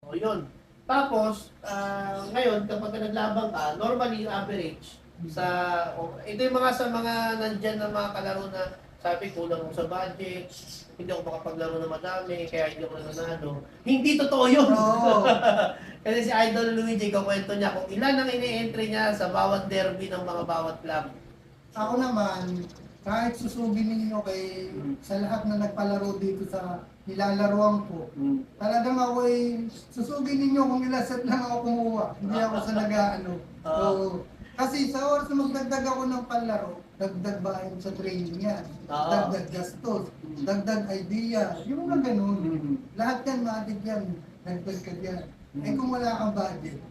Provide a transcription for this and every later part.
O yun. Tapos, ngayon, kapag naglaban ka, normally yung average sa, ito yung mga sa mga nandyan na mga kalaro na sabi kulang ako sa budget, hindi ako makapaglaro na madami, kaya hindi ako nananalo. Hindi totoo yun. Oo. Kasi si Idol Luigi, kakwento niya kung ilan ang ini-entry niya sa bawat derby ng mga bawat club. Ako naman, kahit susugin ninyo kay sa lahat na nagpalaro dito sa nilalaruan ko, talagang ako ay susugin ninyo kung ilang set lang ako kumuha. Hindi ako sa nag-ano. Oo. Kasi sa oras na magdagdag ako ng palaro, dagdag bayan sa training yan. Dagdag gastos, dagdag idea, yung mga ganun. Lahat yan, maatig yan. Dagdag ka yan. Eh kung wala kang budget,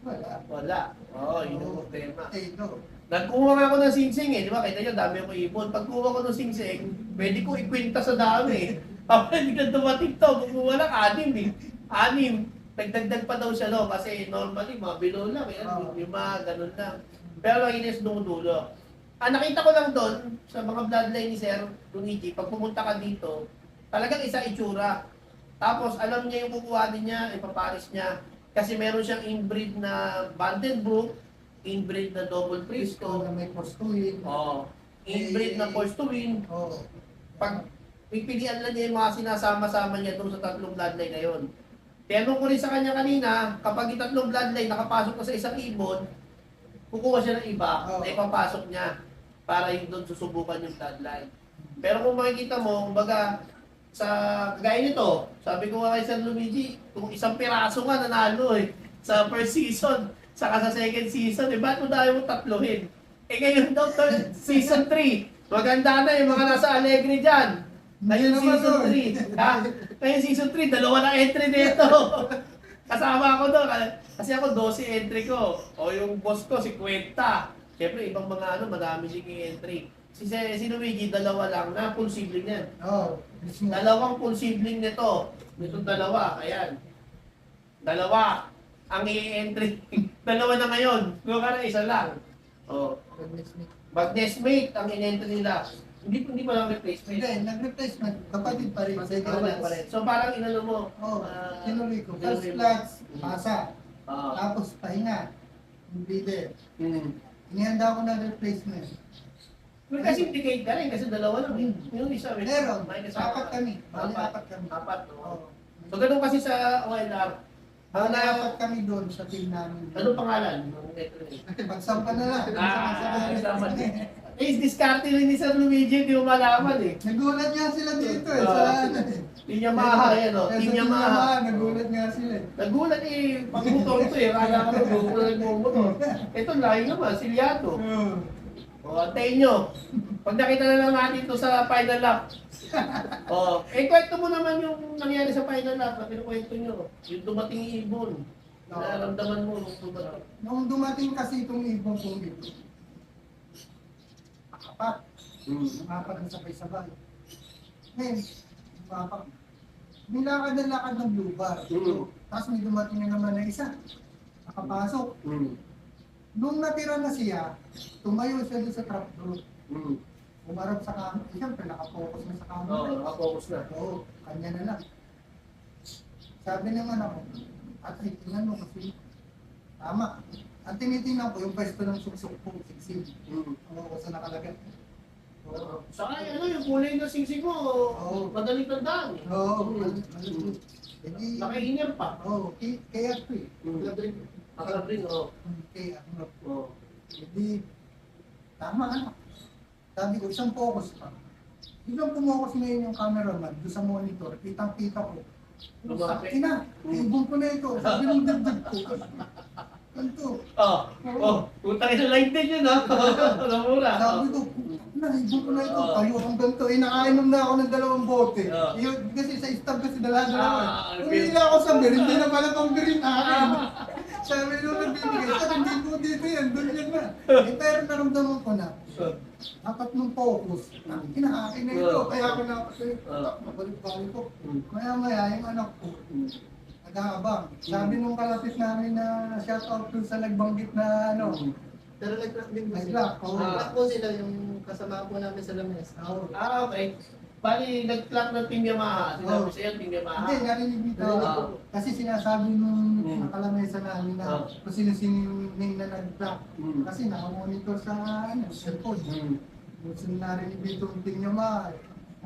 wala. Wala. Oo, yun yung problema. Eh, no. Nagkuha nga ako ng singsing eh, di ba? Kita nyo, dami ako ipon. Pagkuha ko ng singsing, pwede ko ikwinta sa dami eh. Kapag hindi ka dumating to, kumuha lang, 6 eh. 6. Nagdagdag pa daw siya no, kasi normally, mga below lang eh. Yung mga ganun lang. Pero nakinis dumudulo. Nakita ko lang doon, sa mga bloodline ni Sir Luigi, pag pumunta ka dito, talagang isa itsura. Tapos alam niya yung kukuha din niya, ipaparis niya. Kasi meron siyang inbreed na Vandenbroek, inbreed na double Cristo Prisco, na may postuin. inbreed na force to win. Oo. Pag pipilian lang niya yung mga sinasama-sama niya doon sa tatlong bloodline na yun. Tinanong ko rin sa kanya kanina, kapag yung tatlong bloodline nakapasok na sa isang ibon, kukuha siya ng iba na ipapasok niya para yung doon susubukan yung bloodline. Pero kung makikita mo, kumbaga, sa gaya nito, sabi ko nga kay Sir Luigi, kung isang piraso nga nanalo eh, sa first season, saka sa second season, eh, ba't mo dahil mo tatluhin? Eh ngayon daw, season 3, maganda na yung mga nasa Alegre dyan. Ngayon season 3, ha? Ngayon season 3, dalawa na entry dito. Kasama ako doon, kasi ako 12 entry ko. O yung boss ko, 50. Siyempre, ibang mga madami ding entry. Si Luigi, dalawa lang na full sibling yan. Oo. Dalawang full sibling nito. Nitong dalawa, ayan. Dalawa ang i-entry. Dalawa na ngayon. Kung ka na isa lang. Oh. Mag-nestmate ang in-entry nila. Hindi pa lang replacement. Hindi, nag-replacement. Kapatid pa rin. Kapatid pa rin. So parang inano mo. Oo. Tinuloy ko. First tinuloy mo. class, pasa. Oo. Tapos pahinga. Leader. Hmm. Inihanda ko ng replacement. Kasi decade ka rin, kasi dalawa lang eh. Yung isa, Meron. minus Apat kami. Bali, Apat. apat kami. Apat, no? Oo. So ganun kasi sa OLR. Bali, apat kami doon sa team namin. Anong pangalan? Nung entry? Pagsampa na lang. Kasama din. Eh, discarte rin ni Sir Luigi, hindi mo malaman eh. Nagulat nga sila dito eh. Sa ano eh. Team Yamaha, yan o. Team Yamaha. Nagulat nga sila eh. Nagulat eh, pag-motor ito eh. Kala ko nag-motor. Ito, layo naman, Siliato. Oo. O, antayin nyo. Pag nakita na lang natin ito sa final lap. O, kwento mo naman yung nangyari sa final lap na pinukwento nyo. Yung dumating yung ibon. Nararamdaman mo nung dumating. Nung dumating kasi itong ibon kong ito, apat. Apat na sabay-sabay. Ngayon, apat. Nilakad na lakad ng blue bar. Tapos may dumating na naman na isa. Nakapasok. Nung natira na siya, tumayo siya doon sa trap group. Umarap sa camera. Siyempre, nakapokus na sa camera. Oo, nakapokus na. Oo, kanya na lang. Sabi naman ako, at ay, tingnan mo kasi, tama. Ang tinitingnan ko, yung pwesto ng suksok po, siksik. Oo, sa nakalagay. Oo. Saka yung kulay ng singsing mo, madaling tandaan eh. Oo, hindi. Naka-inner pa. Oo, kaya ito eh. Nakalabring, oo. Kaya ano. Oo. Hindi, tama ano. Sabi ko, isang focus pa. Biglang pumocus ngayon yung cameraman doon sa monitor, kitang-kita ko. Lumapit. Ina, ibon ko na ito. Sabi ng dagdag ko. Ganito. Putang ina light din yun ha. Namura. Sabi ko, ibon ko na ito. Tayo ang ganito. Nakainom na ako ng 2 bote. Yun, kasi sa stab kasi dala-dala. Umila ako sa beer, hindi na pala pang beer akin. Sabi nung nagbibigay, sabi hindi po dito yan, doon yan na. Pero naramdaman ko na, dapat nung focus, kinakain na ito. Kaya ako na, mabalik-balik ko. Maya-maya, yung anak ko, nag-aabang. Sabi nung kalapit namin na shoutout dun sa nagbanggit na ano, Pero nag-crack din po sila. nag-lock. Nag-crack po sila yung kasama po namin sa lames. Oo. Okay. Bali, nag-clock ng Team Yamaha. Sinabi sa'yo, Team Yamaha. Hindi, narinig dito. Ah. Kasi sinasabi nung Hmm. nakalamesa namin Ah. na kung sino-sino na nag-block. Hmm. Kasi nakamonitor sa cellphone. Hmm. Gusto narinig dito yung tingin ma.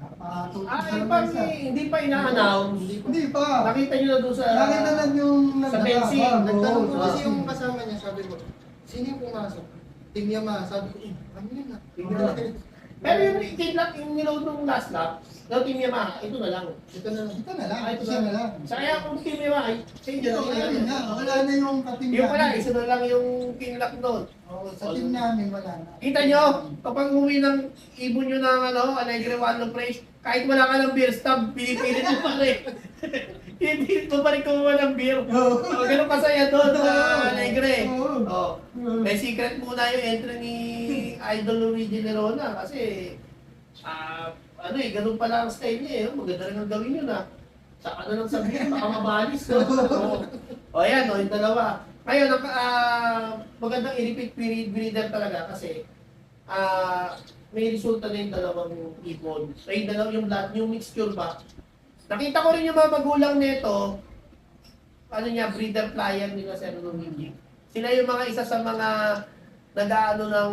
Napatulog Ah, sa pag lamesa. hindi pa ina-announce. Hindi pa. Nakita nyo na doon sa... Nakita lang yung Sa fencing. Nagtanong ko Oo. kasi yung kasama niya, sabi ko, sino yung pumasok? Tingin ma, sabi ko, ano yun ah? Pero yung kidnap, yung niload nung last lap, daw Team Yamaha, ito na lang. Ito na lang. Ito na lang. Ah, ito Siya na lang. Sa kaya kung Team Yamaha, sa inyo Ito, wala rin na. Wala na yung kating Yung pala, isa na lang yung kinlock doon. Oo, sa team namin, wala na. Kita nyo, kapag umuwi ng ibon nyo ng Alegre Wallow Praise, kahit wala ka ng beer stub, pinipilit mo pa rin. Pinipilit mo pa rin kumuha ng beer. Oo. Oh, ganun kasaya doon sa Alegre. Oo. Oh. May secret muna yung entry ni Idol Luigi Nerona kasi ganun pala ang style niya eh. Maganda rin ang gawin yun ah. Saka na lang sabihin, baka mabalis. O yan, yung dalawa. Ngayon, magandang i-repeat breeder talaga kasi may resulta na yung dalawang ibon. So yung yung mixture ba? Nakita ko rin yung mga magulang nito, breeder flyer nila sa Luigi. Sila yung mga isa sa mga nag-aano ng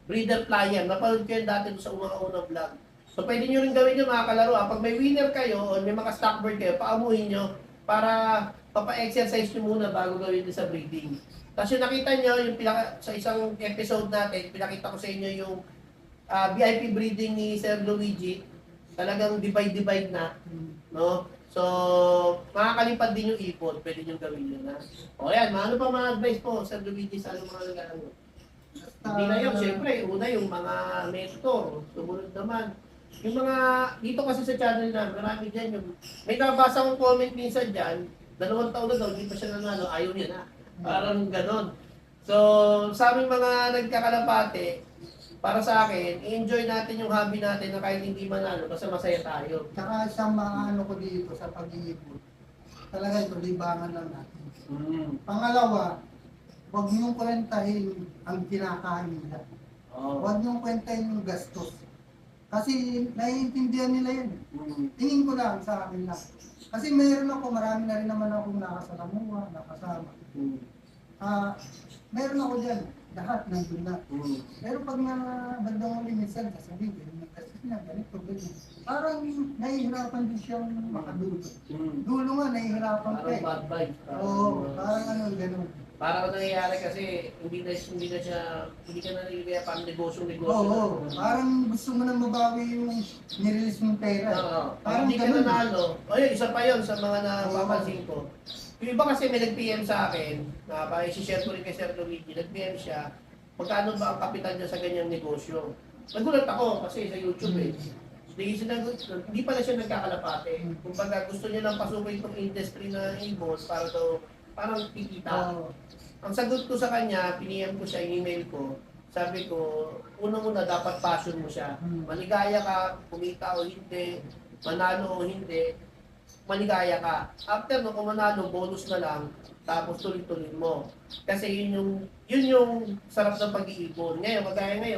breeder flyer. Napanood ko yun dati sa mga unang vlog. So pwede nyo rin gawin yung mga kalaro. Pag may winner kayo o may mga stock bird kayo, paamuhin nyo para papa-exercise nyo muna bago gawin din sa breeding. Tapos yung nakita nyo, sa isang episode natin, pinakita ko sa inyo yung VIP breeding ni Sir Luigi. Talagang divide na. No? So, makakalipad din yung ipon, pwede nyo gawin yun. O yan, ano pa mga advice po, Sir Luigi, sa ano mga nag-ano? Hindi na yun, siyempre, una yung mga mentor, sumunod naman. Yung mga, dito kasi sa channel na, marami dyan yung, may nabasa kong comment minsan dyan, 2 taon na daw, hindi pa siya nanalo, ayaw niya na. Parang ganon. So, sa aming mga nagkakalapate, para sa akin, i-enjoy natin yung hobby natin na kahit hindi manalo, kasi masaya tayo. Tsaka isang mga ko dito sa pag-iipon, talaga ito, libangan lang natin. Pangalawa, huwag niyong kwentahin ang kinakain nila. Huwag niyong kwentahin yung gastos. Kasi naiintindihan nila yun. Tingin ko lang sa akin lang. Kasi mayroon ako, marami na rin naman akong nakasalamuha, nakasama. Meron ako dyan, lahat nandun na. Pero pag na bandang ulit minsan, sasabihin, nagkastos na, ganito, ganito. Parang nahihirapan din siyang makadulo. Dulo nga, nahihirapan ka Parang eh. bad vibe. Oo, parang ano, gano'n. Parang nangyayari kasi hindi ka na nilagaya pang negosyo. Oo, parang gusto mo nang mabawi yung nirelease mong pera. Oo. Parang Hindi ka ganun. nanalo. O yun, isa pa yun sa mga napapansin ko. Yung iba kasi may nag-PM sa akin, na i-share ko rin kay Sir Luigi, nag-PM siya, magkano ba ang kapital niya sa ganyang negosyo? Nagulat ako kasi sa YouTube eh. Hindi pala siya nagkakalapate. Kumbaga gusto niya lang pasukin itong industry na ibon para daw parang kikita. Oo. Ang sagot ko sa kanya, piniyam ko siya, email ko, sabi ko, una-una dapat passion mo siya. Maligaya ka, kumita o hindi, manalo o hindi, maligaya ka. After no, kung manalo, bonus na lang, tapos tuloy-tuloy mo. Kasi yun yung sarap ng pag-iipon. Ngayon,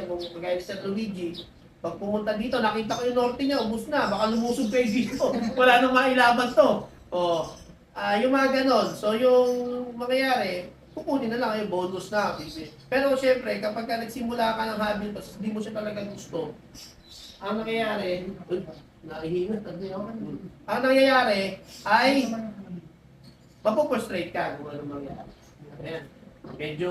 kung magaya ni Sir Luigi, pag pumunta dito, nakita ko yung norte niya, ubus na, baka lumusog kayo dito. Wala nang mailaban to. Yung mga ganon. So yung mangyayari, kukunin na lang yung bonus na. Pero syempre, kapag ka nagsimula ka ng hobby, tapos hindi mo siya talaga gusto, ang nangyayari, nahihingat, ang nangyayari ay mapuprostrate ka kung ano mangyayari. Ayan. Medyo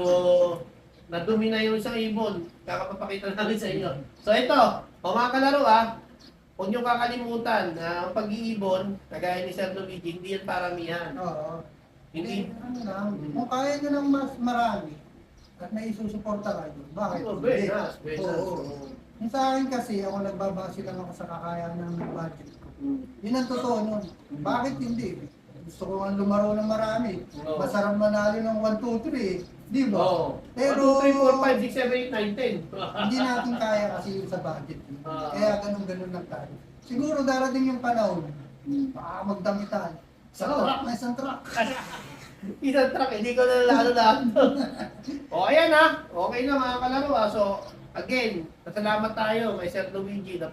nadumi na yung isang ibon. Kakapapakita namin sa inyo. So ito, mga kalaro huwag niyong kakalimutan na ang pag-iibon, kagaya ni Sir Luigi, hindi yan paramihan. Oo. Hindi. Ano lang, kung kaya nyo ng mas marami, at may isusuporta kayo, bakit? Benas. Oo. Yung sa akin kasi, ako nagbabase lang ako sa kakayahan ng budget ko. Yun ang totoo nun. Bakit hindi? Gusto ko nga lumaro ng marami. Oo. Masarap manalo ng 1, 2, 3. Di ba? Oo. Pero- 1, 2, 3, 4, 5, 6, 7, 8, 9, 10. Hindi natin kaya kasi yun sa budget. Kaya ganun-ganun lang tayo. Siguro darating yung panahon, baka magdamitan. Isang Oo. truck na isang truck. Isang truck, hindi ko na lalo lahat. O ayan Okay na mga kalaro So, again, pasalamat tayo kay Sir Luigi na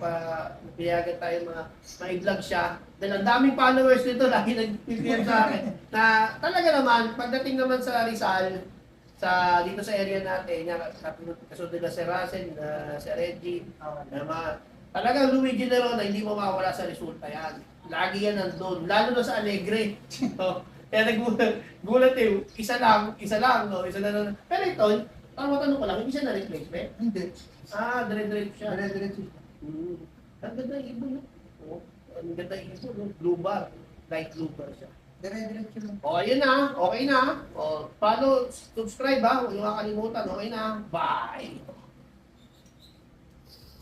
napiyagan tayo ma-vlog siya. Dahil ang daming followers nito, lagi nag-PM sa akin. Na talaga naman, pagdating naman sa Rizal, dito sa area natin, kasunod nila si Russell, si Reggie, talagang Luigi Lerona, hindi mo mawala sa resulta yan. Lagi yan nandun, lalo na sa Alegre. Kaya nagulat isa lang, no? Isa na. Pero ito, tanong ko lang, hindi siya na-replace, ba? Hindi. Dire-diretso siya. Dire-diretso. Ang ganda yung ibon, no? Oh, ang ganda yung ibon, no? Blue bar. Light blue bar siya. Dire-diretso lang. O, ayun na. Okay na. O, follow, subscribe ha. Huwag niyo makakalimutan. Okay na. Bye!